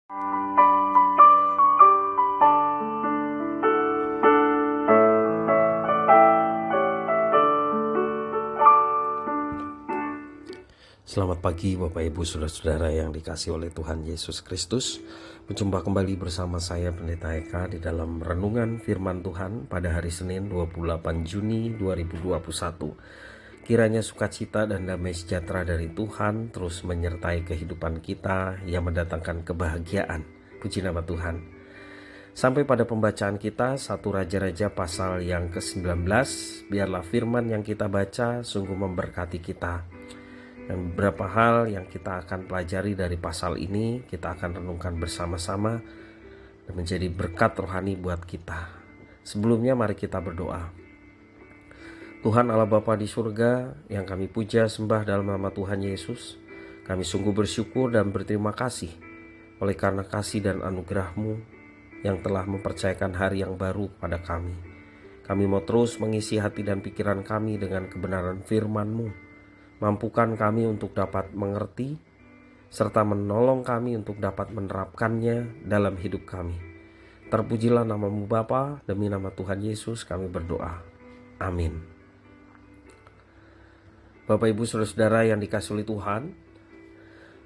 Selamat pagi Bapak Ibu Saudara-saudara yang dikasihi oleh Tuhan Yesus Kristus. Berjumpa kembali bersama saya Pendeta Eka di dalam renungan firman Tuhan pada hari Senin 28 Juni 2021. Kiranya sukacita dan damai sejahtera dari Tuhan terus menyertai kehidupan kita yang mendatangkan kebahagiaan. Puji nama Tuhan. Sampai pada pembacaan kita 1 Raja-Raja pasal yang ke-19. Biarlah firman yang kita baca sungguh memberkati kita. Dan beberapa hal yang kita akan pelajari dari pasal ini kita akan renungkan bersama-sama dan menjadi berkat rohani buat kita. Sebelumnya mari kita berdoa. Tuhan Allah Bapa di surga yang kami puja sembah dalam nama Tuhan Yesus, kami sungguh bersyukur dan berterima kasih oleh karena kasih dan anugerah-Mu yang telah mempercayakan hari yang baru kepada kami. Kami mau terus mengisi hati dan pikiran kami dengan kebenaran firman-Mu. Mampukan kami untuk dapat mengerti, serta menolong kami untuk dapat menerapkannya dalam hidup kami. Terpujilah nama-Mu Bapa, demi nama Tuhan Yesus kami berdoa. Amin. Bapak Ibu Saudara-saudara yang dikasihi oleh Tuhan,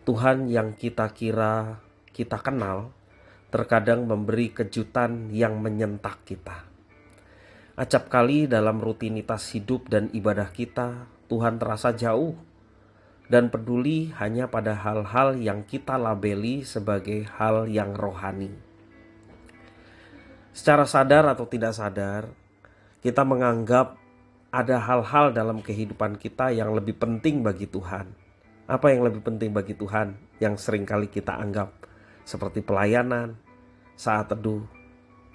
Tuhan yang kita kira kita kenal, terkadang memberi kejutan yang menyentak kita. Acap kali dalam rutinitas hidup dan ibadah kita, Tuhan terasa jauh dan peduli hanya pada hal-hal yang kita labeli sebagai hal yang rohani. Secara sadar atau tidak sadar, kita menganggap ada hal-hal dalam kehidupan kita yang lebih penting bagi Tuhan. Apa yang lebih penting bagi Tuhan yang seringkali kita anggap seperti pelayanan, saat teduh,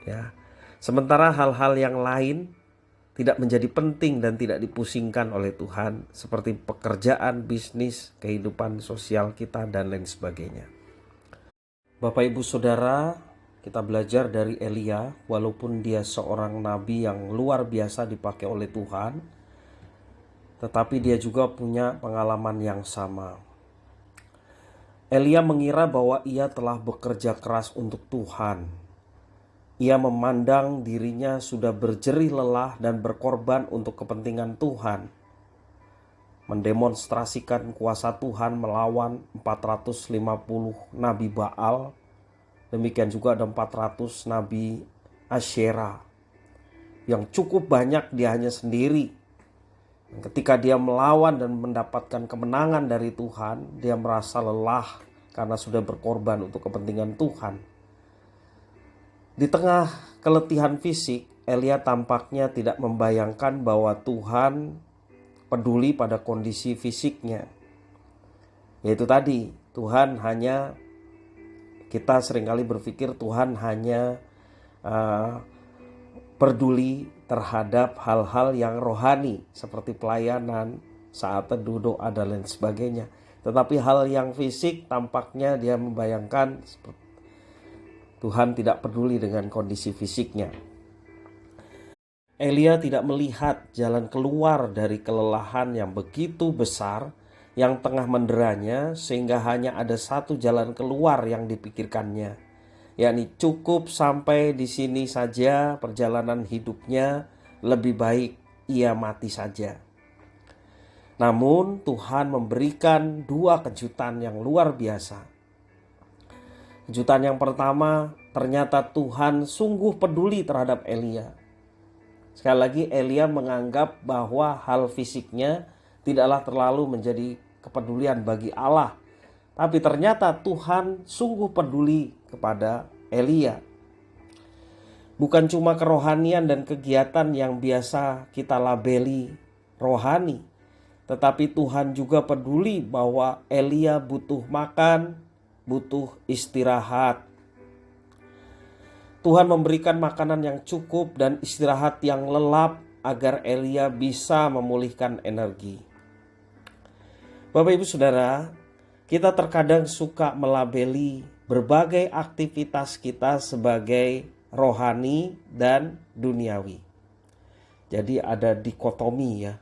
ya. Sementara hal-hal yang lain tidak menjadi penting dan tidak dipusingkan oleh Tuhan, seperti pekerjaan, bisnis, kehidupan sosial kita, dan lain sebagainya. Bapak Ibu Saudara, kita belajar dari Elia, walaupun dia seorang nabi yang luar biasa dipakai oleh Tuhan, tetapi dia juga punya pengalaman yang sama. Elia mengira bahwa ia telah bekerja keras untuk Tuhan. Ia memandang dirinya sudah berjerih lelah dan berkorban untuk kepentingan Tuhan. Mendemonstrasikan kuasa Tuhan melawan 450 nabi Baal. Demikian juga ada 400 nabi Asyera. Yang cukup banyak dia hanya sendiri. Ketika dia melawan dan mendapatkan kemenangan dari Tuhan, dia merasa lelah karena sudah berkorban untuk kepentingan Tuhan. Di tengah keletihan fisik, Elia tampaknya tidak membayangkan bahwa Tuhan peduli pada kondisi fisiknya. Yaitu tadi, Tuhan hanya, kita seringkali berpikir Tuhan hanya peduli terhadap hal-hal yang rohani seperti pelayanan, saat teduh, doa, dan lain sebagainya. Tetapi hal yang fisik tampaknya dia membayangkan Tuhan tidak peduli dengan kondisi fisiknya. Elia tidak melihat jalan keluar dari kelelahan yang begitu besar yang tengah menderanya, sehingga hanya ada satu jalan keluar yang dipikirkannya, yakni cukup sampai di sini saja perjalanan hidupnya, lebih baik ia mati saja. Namun Tuhan memberikan dua kejutan yang luar biasa. Kejutan yang pertama, ternyata Tuhan sungguh peduli terhadap Elia. Sekali lagi, Elia menganggap bahwa hal fisiknya tidaklah terlalu menjadi kepedulian bagi Allah. Tapi ternyata Tuhan sungguh peduli kepada Elia. Bukan cuma kerohanian dan kegiatan yang biasa kita labeli rohani, tetapi Tuhan juga peduli bahwa Elia butuh makan, butuh istirahat. Tuhan memberikan makanan yang cukup dan istirahat yang lelap agar Elia bisa memulihkan energi. Bapak Ibu Saudara, kita terkadang suka melabeli berbagai aktivitas kita sebagai rohani dan duniawi. Jadi ada dikotomi ya.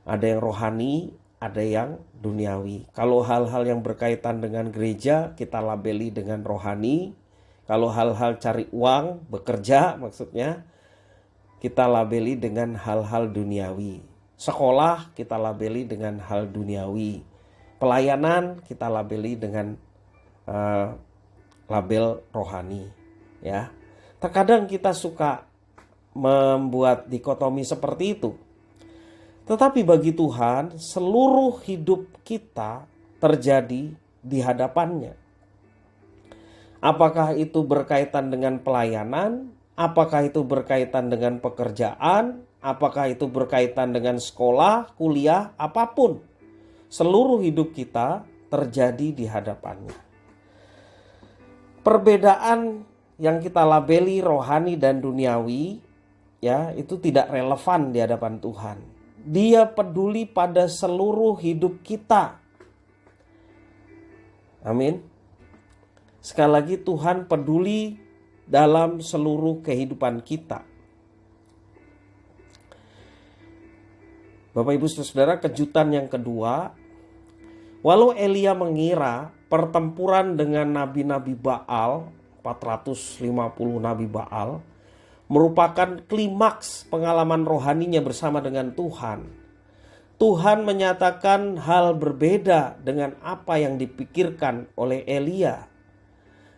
Ada yang rohani, ada yang duniawi. Kalau hal-hal yang berkaitan dengan gereja kita labeli dengan rohani. Kalau hal-hal cari uang, bekerja maksudnya, kita labeli dengan hal-hal duniawi. Sekolah kita labeli dengan hal duniawi. Pelayanan kita labeli dengan label rohani, ya. Terkadang kita suka membuat dikotomi seperti itu. Tetapi bagi Tuhan, seluruh hidup kita terjadi di hadapannya. Apakah itu berkaitan dengan pelayanan? Apakah itu berkaitan dengan pekerjaan? Apakah itu berkaitan dengan sekolah, kuliah, apapun. Seluruh hidup kita terjadi di hadapannya. Perbedaan yang kita labeli rohani dan duniawi, ya, itu tidak relevan di hadapan Tuhan. Dia peduli pada seluruh hidup kita. Amin. Sekali lagi, Tuhan peduli dalam seluruh kehidupan kita. Bapak Ibu Saudara, kejutan yang kedua, walau Elia mengira pertempuran dengan nabi-nabi Baal, 450 nabi Baal, merupakan klimaks pengalaman rohaninya bersama dengan Tuhan. Tuhan menyatakan hal berbeda dengan apa yang dipikirkan oleh Elia.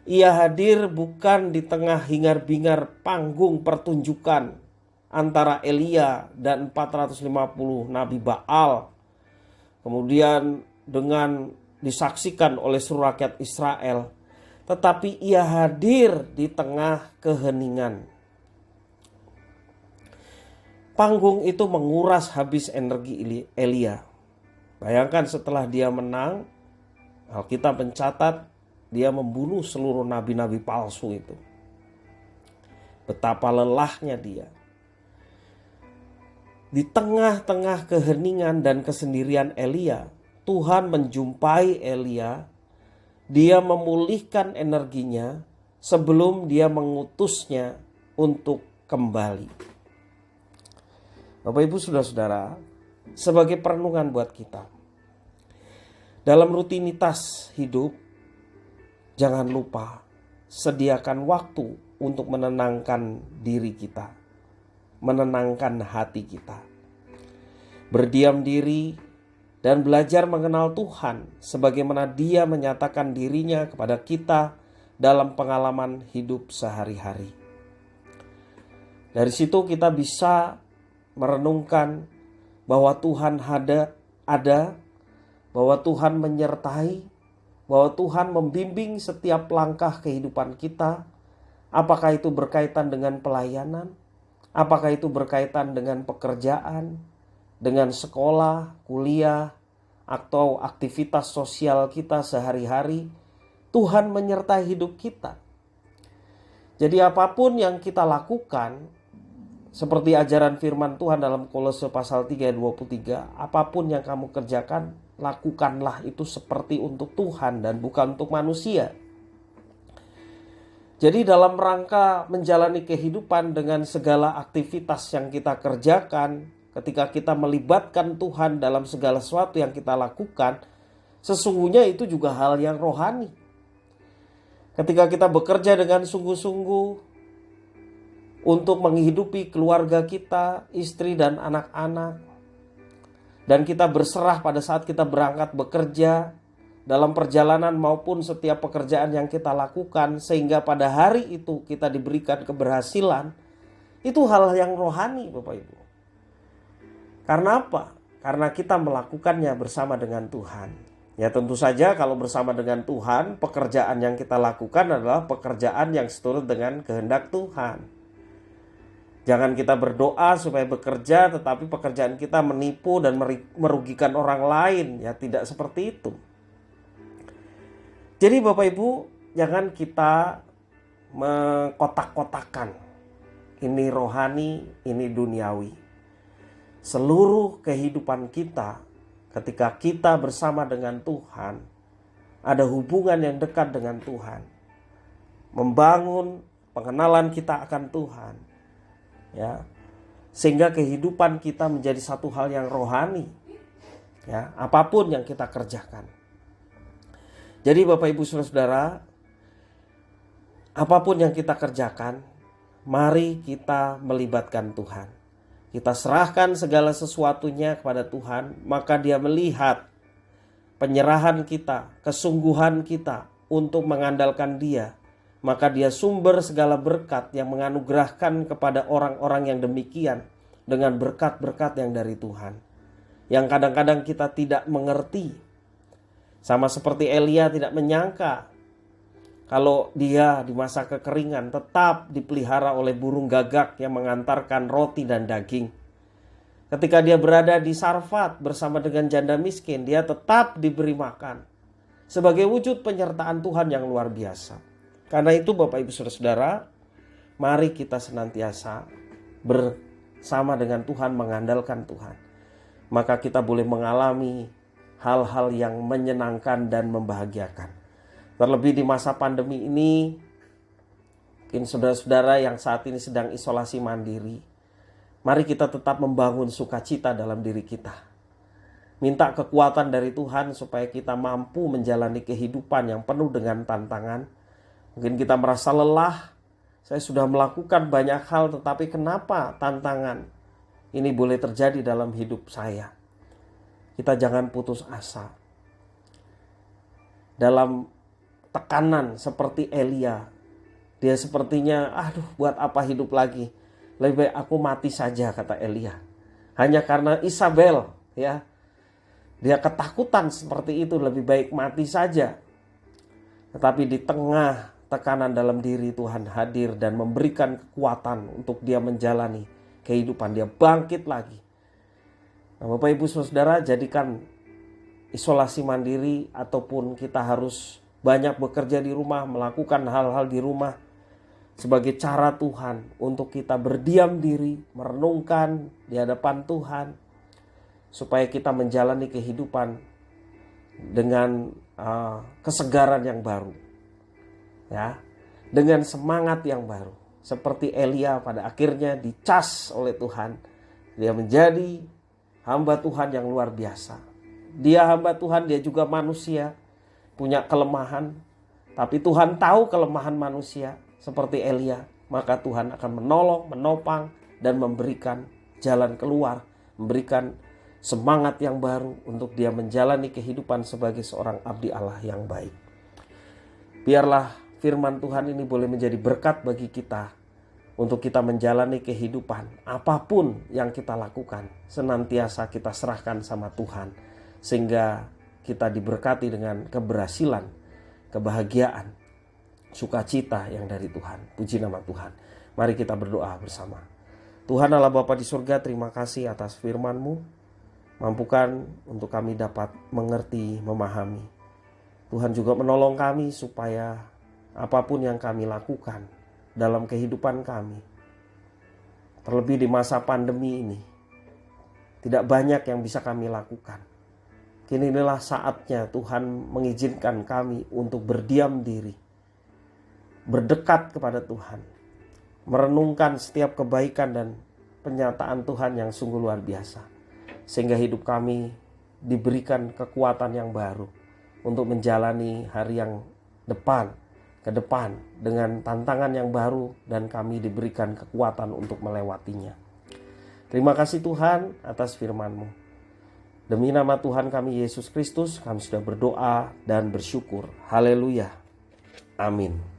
Ia hadir bukan di tengah hingar-bingar panggung pertunjukan antara Elia dan 450 nabi Baal. Kemudian dengan disaksikan oleh seluruh rakyat Israel. Tetapi ia hadir di tengah keheningan. Panggung itu menguras habis energi Elia. Bayangkan setelah dia menang, Alkitab mencatat dia membunuh seluruh nabi-nabi palsu itu. Betapa lelahnya dia. Di tengah-tengah keheningan dan kesendirian Elia, Tuhan menjumpai Elia. Dia memulihkan energinya sebelum dia mengutusnya untuk kembali. Bapak Ibu Saudara-saudara, sebagai perenungan buat kita. Dalam rutinitas hidup, jangan lupa sediakan waktu untuk menenangkan diri kita, menenangkan hati kita. Berdiam diri dan belajar mengenal Tuhan sebagaimana Dia menyatakan dirinya kepada kita dalam pengalaman hidup sehari-hari. Dari situ kita bisa merenungkan bahwa Tuhan ada, bahwa Tuhan menyertai, bahwa Tuhan membimbing setiap langkah kehidupan kita. Apakah itu berkaitan dengan pelayanan? Apakah itu berkaitan dengan pekerjaan, dengan sekolah, kuliah, atau aktivitas sosial kita sehari-hari? Tuhan menyertai hidup kita. Jadi apapun yang kita lakukan, seperti ajaran firman Tuhan dalam Kolose pasal 3 ayat 23, apapun yang kamu kerjakan, lakukanlah itu seperti untuk Tuhan dan bukan untuk manusia. Jadi dalam rangka menjalani kehidupan dengan segala aktivitas yang kita kerjakan, ketika kita melibatkan Tuhan dalam segala sesuatu yang kita lakukan, sesungguhnya itu juga hal yang rohani. Ketika kita bekerja dengan sungguh-sungguh untuk menghidupi keluarga kita, istri dan anak-anak, dan kita berserah pada saat kita berangkat bekerja, dalam perjalanan maupun setiap pekerjaan yang kita lakukan, sehingga pada hari itu kita diberikan keberhasilan, itu hal yang rohani Bapak Ibu. Karena apa? Karena kita melakukannya bersama dengan Tuhan. Ya tentu saja kalau bersama dengan Tuhan, pekerjaan yang kita lakukan adalah pekerjaan yang seturut dengan kehendak Tuhan. Jangan kita berdoa supaya bekerja tetapi pekerjaan kita menipu dan merugikan orang lain. Ya tidak seperti itu. Jadi Bapak Ibu, jangan kita mengkotak-kotakan. Ini rohani, ini duniawi. Seluruh kehidupan kita ketika kita bersama dengan Tuhan, ada hubungan yang dekat dengan Tuhan. Membangun pengenalan kita akan Tuhan. Ya, sehingga kehidupan kita menjadi satu hal yang rohani. Ya, apapun yang kita kerjakan. Jadi Bapak Ibu Saudara, apapun yang kita kerjakan, mari kita melibatkan Tuhan. Kita serahkan segala sesuatunya kepada Tuhan, maka Dia melihat penyerahan kita, kesungguhan kita untuk mengandalkan Dia. Maka Dia sumber segala berkat yang menganugerahkan kepada orang-orang yang demikian dengan berkat-berkat yang dari Tuhan. Yang kadang-kadang kita tidak mengerti. Sama seperti Elia tidak menyangka kalau dia di masa kekeringan tetap dipelihara oleh burung gagak yang mengantarkan roti dan daging. Ketika dia berada di Sarfat bersama dengan janda miskin, dia tetap diberi makan. Sebagai wujud penyertaan Tuhan yang luar biasa. Karena itu Bapak Ibu Saudara, mari kita senantiasa bersama dengan Tuhan, mengandalkan Tuhan. Maka kita boleh mengalami hal-hal yang menyenangkan dan membahagiakan. Terlebih di masa pandemi ini, mungkin saudara-saudara yang saat ini sedang isolasi mandiri, mari kita tetap membangun sukacita dalam diri kita. Minta kekuatan dari Tuhan supaya kita mampu menjalani kehidupan yang penuh dengan tantangan. Mungkin kita merasa lelah, saya sudah melakukan banyak hal, tetapi kenapa tantangan ini boleh terjadi dalam hidup saya? Kita jangan putus asa. Dalam tekanan seperti Elia, dia sepertinya, buat apa hidup lagi? Lebih baik aku mati saja, kata Elia. Hanya karena Isabel, ya, dia ketakutan seperti itu, lebih baik mati saja. Tetapi di tengah tekanan dalam diri, Tuhan hadir dan memberikan kekuatan untuk dia menjalani kehidupan. Dia bangkit lagi. Nah, Bapak Ibu Saudara, jadikan isolasi mandiri ataupun kita harus banyak bekerja di rumah, melakukan hal-hal di rumah sebagai cara Tuhan untuk kita berdiam diri, merenungkan di hadapan Tuhan, supaya kita menjalani kehidupan dengan kesegaran yang baru, ya, dengan semangat yang baru. Seperti Elia pada akhirnya dicas oleh Tuhan, dia menjadi hamba Tuhan yang luar biasa. Dia hamba Tuhan, dia juga manusia, punya kelemahan. Tapi Tuhan tahu kelemahan manusia seperti Elia. Maka Tuhan akan menolong, menopang, dan memberikan jalan keluar. Memberikan semangat yang baru untuk dia menjalani kehidupan sebagai seorang abdi Allah yang baik. Biarlah firman Tuhan ini boleh menjadi berkat bagi kita untuk kita menjalani kehidupan. Apapun yang kita lakukan, senantiasa kita serahkan sama Tuhan. Sehingga kita diberkati dengan keberhasilan, kebahagiaan, sukacita yang dari Tuhan. Puji nama Tuhan. Mari kita berdoa bersama. Tuhan Allah Bapa di surga, terima kasih atas firman-Mu. Mampukan untuk kami dapat mengerti, memahami. Tuhan juga menolong kami supaya apapun yang kami lakukan dalam kehidupan kami, terlebih di masa pandemi ini, tidak banyak yang bisa kami lakukan. Kini inilah saatnya Tuhan mengizinkan kami untuk berdiam diri, berdekat kepada Tuhan, merenungkan setiap kebaikan dan penyataan Tuhan yang sungguh luar biasa, sehingga hidup kami diberikan kekuatan yang baru untuk menjalani hari yang ke depan dengan tantangan yang baru, dan kami diberikan kekuatan untuk melewatinya. Terima kasih Tuhan atas firman-Mu. Demi nama Tuhan kami Yesus Kristus, kami sudah berdoa dan bersyukur. Haleluya. Amin.